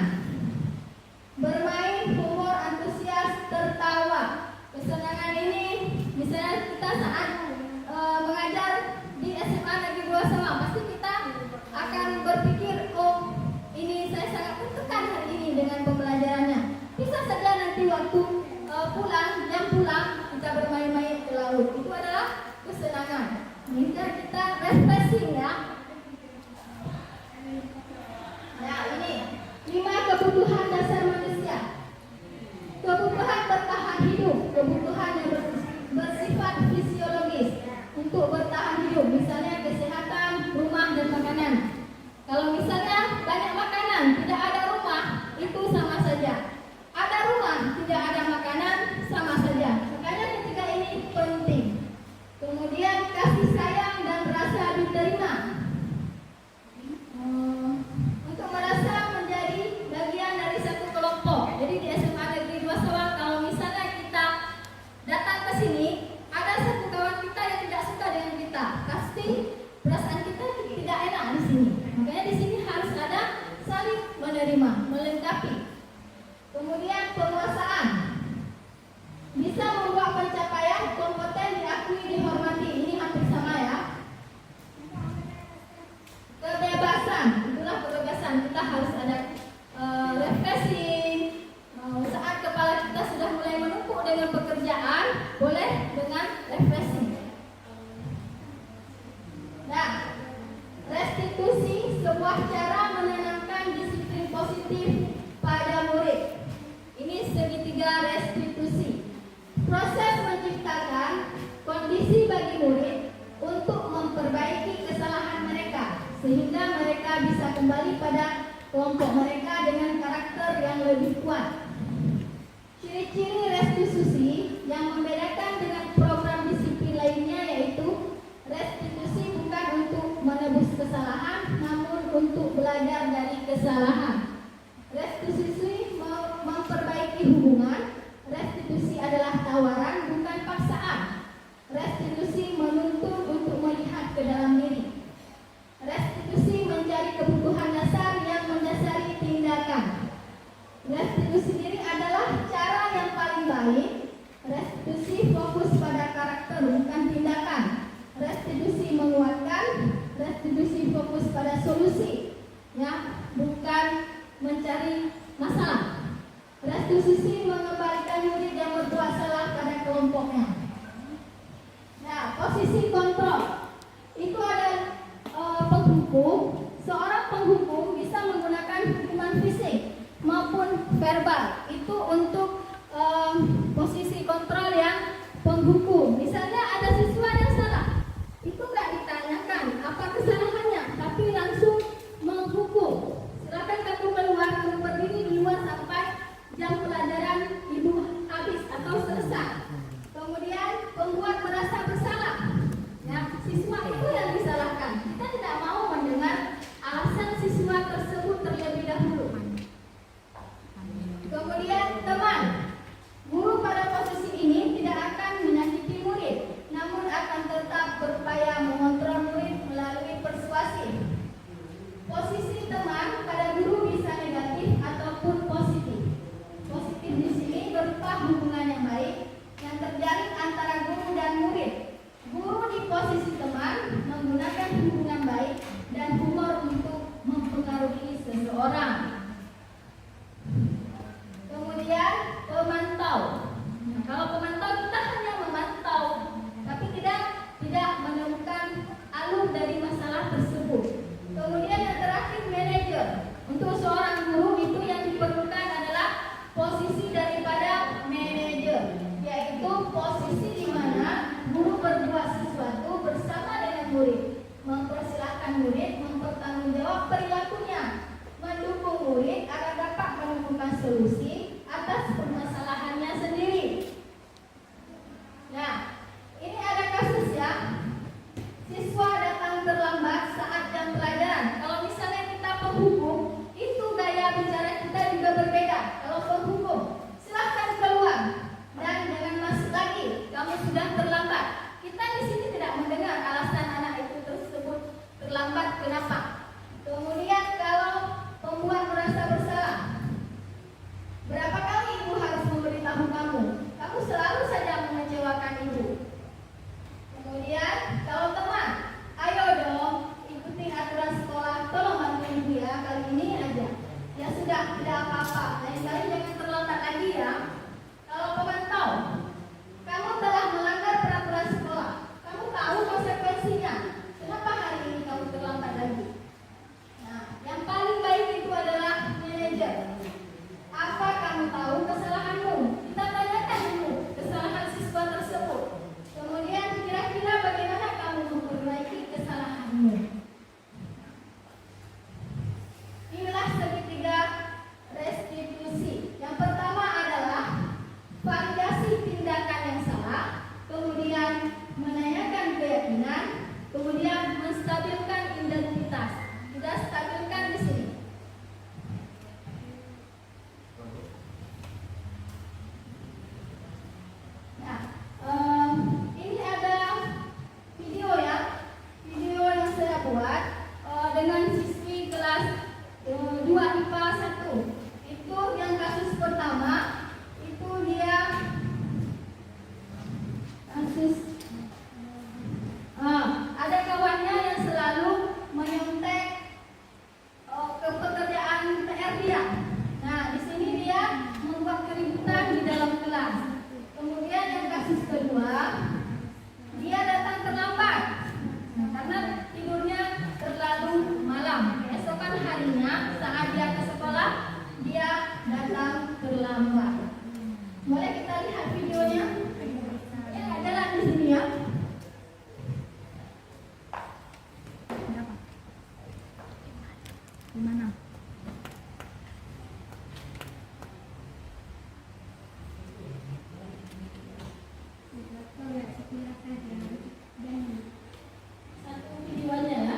bermain, humor, antusias, tertawa. Kesenangan ini misalnya kita saat mengajar di SMA Negeri 2 Sema, pasti kita akan berpikir, oh ini saya sangat tertekan hari ini dengan pembelajarannya. Bisa saja nanti waktu pulang, jam pulang kita bermain-main ke laut. Itu adalah kesenangan. Minta kita refreshing ya. Nah ini 5 kebutuhan dasar manusia. Kebutuhan bertahan hidup, kebutuhan yang bersifat fisiologis untuk bertahan hidup, misalnya kesehatan, rumah, dan makanan. Kalau misalnya banyak makanan, tidak ada rumah, itu sama saja. Ada rumah, tidak ada makanan, sama saja. Makanya ketiga ini penting. Kemudian kasih sayang dan rasa diterima. Untuk merasa menjadi bagian dari satu kelompok. Jadi di SMA Negeri 2 Sawang, kalau misalnya kita datang ke sini, ada satu kawan kita yang tidak suka dengan kita, pasti perasaan kita tidak enak di sini. Makanya di sini harus ada saling menerima, melengkapi. Kemudian penguasaan, bisa membuat pencapaian kompeten diakui, dihormati. Ini hampir sama ya. Kebebasan, itulah kebebasan. Kita harus ada refreshing. Saat kepala kita sudah mulai menumpuk dengan pekerjaan, boleh dengan refreshing. Nah, restitusi, sebuah cara menanamkan disiplin positif pada murid. Ini segitiga restitusi. Proses menciptakan kondisi bagi murid untuk memperbaiki kesalahan mereka, sehingga mereka bisa kembali pada kelompok mereka dengan karakter yang lebih kuat. Ciri-ciri restitusi yang membedakan dengan program disiplin lainnya yaitu restitusi bukan untuk menebus kesalahan, namun untuk belajar dari kesalahan. Restitusi memperbaiki hubungan. Restitusi adalah tawaran, bukan paksaan. Restitusi menuntun untuk melihat ke dalam diri. Restitusi mencari kebutuhan dasar yang mendasari tindakan. Restitusi diri adalah cara yang paling baik. Restitusi fokus pada karakter, bukan tindakan. Restitusi menguatkan. Restitusi fokus pada solusi, ya, bukan mencari masalah. Restitusi mengembalikan murid yang berbuat salah pada kelompoknya. Nah, posisi kontrol itu ada penghukum. Seorang penghukum bisa menggunakan hukuman fisik maupun verbal. Itu untuk posisi kontrol yang penghukum. Misalnya ada siswa yang salah, itu nggak ditanyakan apa kesalahannya, tapi langsung menghukum. Silakan kamu keluar, kamu berdiri di luar sampai jam pelajaran ibu habis atau selesai. Kemudian pembuat merasa bersalah, ya, siswa itu yang disalahkan. Kita tidak mau mendengar alasan siswa tersebut terlebih dahulu. Kemudian teman, guru pada posisi ini tidak murid mempertanggungjawab perilakunya, mendukung murid agar dapat menemukan solusi atas permasalahannya sendiri. Nah, ini ada kasus ya, siswa datang terlambat saat jam pelajaran. Kalau misalnya kita penghukum, itu gaya bicara kita juga berbeda. Kalau penghukum, silahkan keluar dan jangan masuk lagi, kamu sudah terlambat. Kita di sini tidak mendengar alasan anak itu tersebut terlambat kenapa. Kemudian kalau pembuat merasa bersalah, berapa kali ibu harus memberitahu kamu? Kamu selalu saja mengecewakan ibu. Kemudian kalau teman, ayo dong ikuti aturan sekolah, tolong bantu ibu ya, kali ini aja. Ya sudah, tidak apa-apa, lain kali jangan terlambat lagi ya. Kalau pemantau, kamu telah melanggar peraturan sekolah, kamu tahu konsekuensinya. Kenapa hari ini kamu terlambat lagi? Nah, yang paling baik itu adalah manajer. Apa kamu tahu kesalahanmu? Kita tanyakan dulu kesalahan siswa tersebut. Kemudian kira-kira bagaimana kamu memperbaiki kesalahanmu? Inilah segitiga restitusi. Yang pertama adalah validasi tindakan yang salah, kemudian menanyakan keyakinan, kemudian menstabilkan identitas. Kita stabilkan di sini. Nah, ini ada video ya, video yang saya buat dengan siswi kelas 2 IPA 1. Itu yang kasus pertama, itu dia kasus ada kawannya yang selalu menyontek ke pekerjaan PR dia. Nah, di sini dia membuat keributan di dalam kelas. Kemudian yang kasus kedua, dia datang terlambat. Nah, karena tidurnya terlalu malam. Keesokan harinya saat dia ke sekolah, dia datang terlambat. Boleh kita lihat videonya? Ya, jalan di sini ya. Gimana? Satu videonya ya.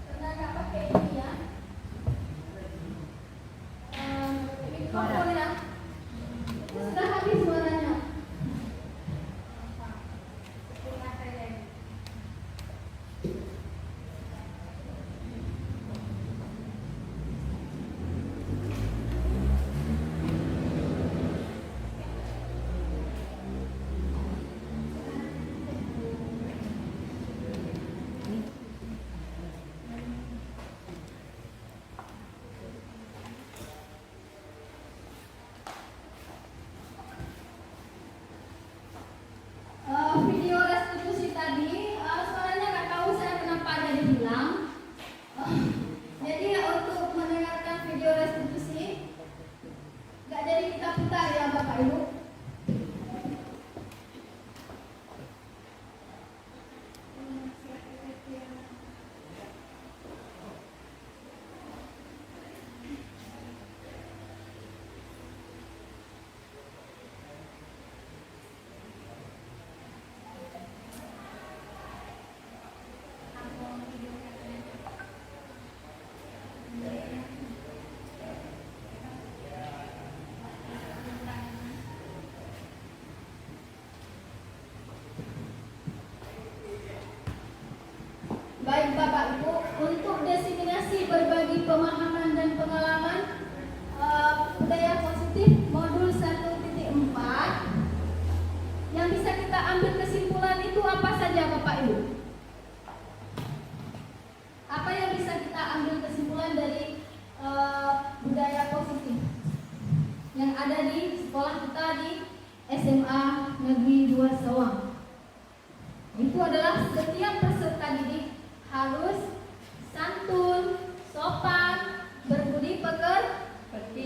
Karena nggak pakai ini ya. Mikrofon ya. Sudah habis suaranya. Video restitusi tadi, suaranya nggak tahu saya kenapa ada dibilang. Jadi untuk mendengarkan video restitusi, nggak jadi kita putar ya Bapak Ibu. Baik Bapak Ibu, untuk diseminasi berbagi pemahaman dan pengalaman budaya positif modul 1.4 yang bisa kita ambil kesimpulan itu apa saja Bapak Ibu? Apa yang bisa kita ambil kesimpulan dari budaya positif? yang ada di sekolah kita di SMA Negeri 2 Sawang. Itu adalah setiap peserta didik harus santun, sopan, berbudi pekerti.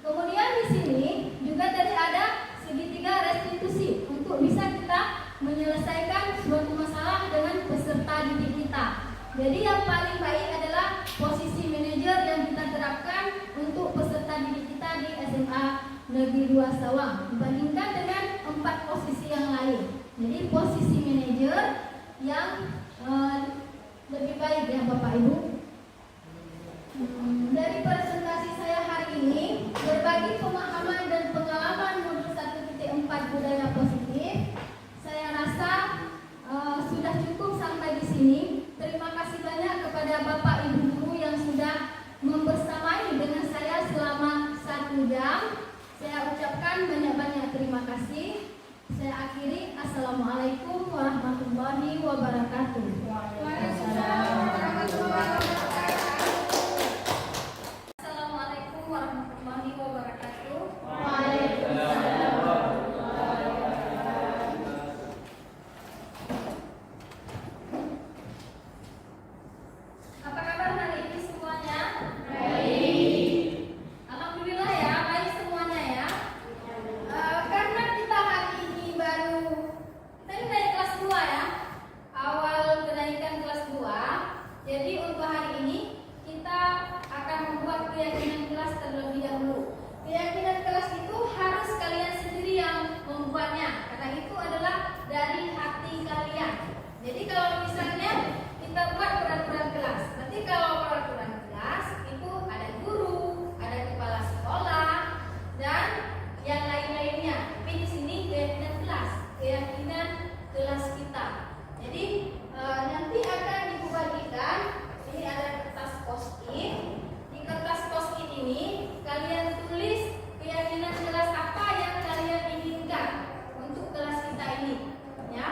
Kemudian di sini juga tadi ada segitiga restitusi untuk bisa kita menyelesaikan suatu masalah dengan peserta didik kita. Jadi yang paling baik adalah posisi manajer yang kita terapkan untuk peserta didik kita di SMA Negeri 2 Sawang dibandingkan dengan 4 posisi yang lain. Jadi posisi manajer yang lebih baik ya Bapak Ibu. Dari presentasi saya hari ini berbagi pemahaman dan pengalaman modul 1.4 budaya positif. Saya rasa sudah cukup sampai di sini. Terima kasih banyak kepada Bapak Ibu guru yang sudah membersamai dengan saya selama 1 jam. Saya ucapkan banyak-banyak terima kasih. Saya akhiri. Assalamualaikum warahmatullahi wabarakatuh. Assalamualaikum warahmatullahi wabarakatuh. Apa kabar hari ini semuanya? Baik. Alhamdulillah ya, baik semuanya ya. Karena kita hari ini baru kita ini naik kelas 2 ya. Awal kenaikan kelas 2. Jadi untuk hari ini kita akan membuat keyakinan kelas terlebih dahulu. Keyakinan kelas itu harus kalian sendiri yang membuatnya, karena itu adalah dari hati kalian. Jadi kalau misalnya kita buat peraturan kelas, nanti kalau peraturan kelas itu ada guru, ada kepala sekolah, dan yang lain-lainnya. Tapi di sini keyakinan kelas kita. Jadi nanti akan dibagikan. Ini ada kertas post-it. Di kertas post-it ini kalian tulis keyakinan kelas apa yang kalian inginkan untuk kelas kita ini, ya.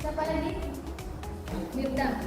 Siapa lagi? Mirda.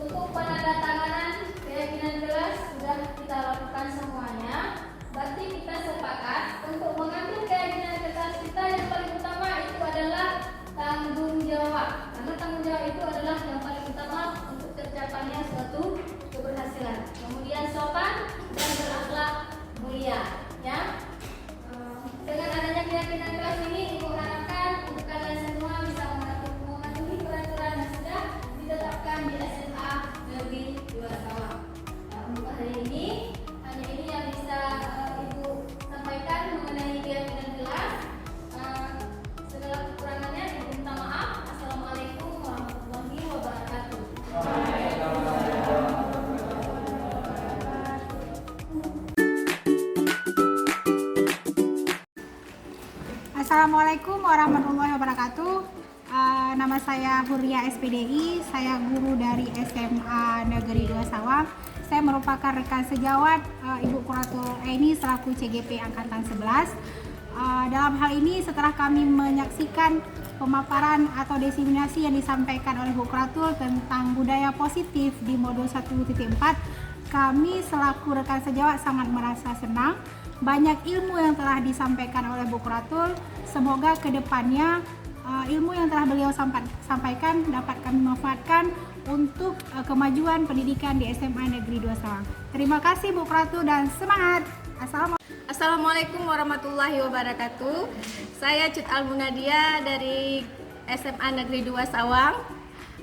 Untuk penandatanganan keyakinan kelas sudah kita lakukan semuanya. Berarti kita sepakat untuk mengambil keyakinan kelas kita yang paling utama itu adalah tanggung jawab. Karena tanggung jawab itu adalah yang paling utama untuk tercapainya suatu keberhasilan. Kemudian sopan dan berakhlak mulia. Ya. Dengan adanya keyakinan kelas ini, Ibu harapkan untuk kalian semua bisa mematuhi peraturan yang sudah ditetapkan di SMA Negeri 2 Sawang. Untuk hari ini, hanya ini yang bisa Ibu sampaikan mengenai keyakinan kelas. Segala kekurangannya Ibu minta maaf. Assalamualaikum warahmatullahi wabarakatuh. Assalamualaikum warahmatullahi wabarakatuh. Nama saya Huria SPDI, saya guru dari SMA Negeri 2 Sawang. Saya merupakan rekan sejawat Ibu Kuratul Aini selaku CGP Angkatan 11. Dalam hal ini setelah kami menyaksikan pemaparan atau diseminasi yang disampaikan oleh Bu Kuratul tentang budaya positif di modul 1.4, kami selaku rekan sejawat sangat merasa senang. Banyak ilmu yang telah disampaikan oleh Bu Kuratul. Semoga kedepannya ilmu yang telah beliau sampaikan dapat kami manfaatkan untuk kemajuan pendidikan di SMA Negeri 2 Sawang. Terima kasih Bu Kuratul dan semangat. Assalamualaikum warahmatullahi wabarakatuh. Saya Cut Almunadia dari SMA Negeri 2 Sawang.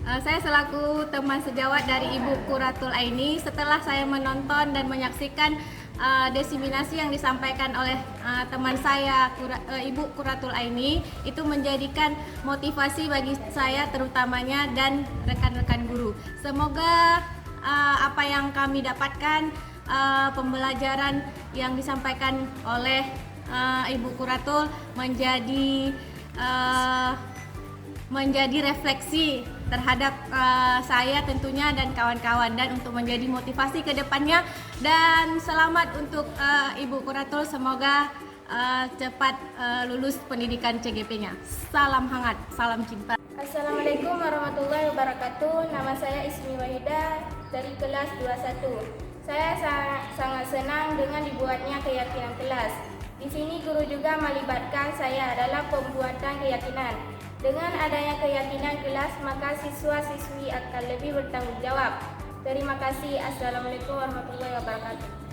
Saya selaku teman sejawat dari Ibu Kuratul Aini, setelah saya menonton dan menyaksikan diseminasi yang disampaikan oleh teman saya Ibu Kuratul Aini, itu menjadikan motivasi bagi saya terutamanya dan rekan-rekan guru. Semoga apa yang kami dapatkan, pembelajaran yang disampaikan oleh Ibu Kuratul menjadi refleksi terhadap saya tentunya dan kawan-kawan, dan untuk menjadi motivasi ke depannya. Dan selamat untuk Ibu Kuratul, semoga cepat lulus pendidikan CGP-nya. Salam hangat, salam cinta. Assalamualaikum warahmatullahi wabarakatuh. Nama saya Ismi Wahida dari kelas 21. Saya sangat senang dengan dibuatnya keyakinan kelas. Di sini guru juga melibatkan saya dalam pembuatan keyakinan. Dengan adanya keyakinan kelas, maka siswa-siswi akan lebih bertanggung jawab. Terima kasih. Assalamualaikum warahmatullahi wabarakatuh.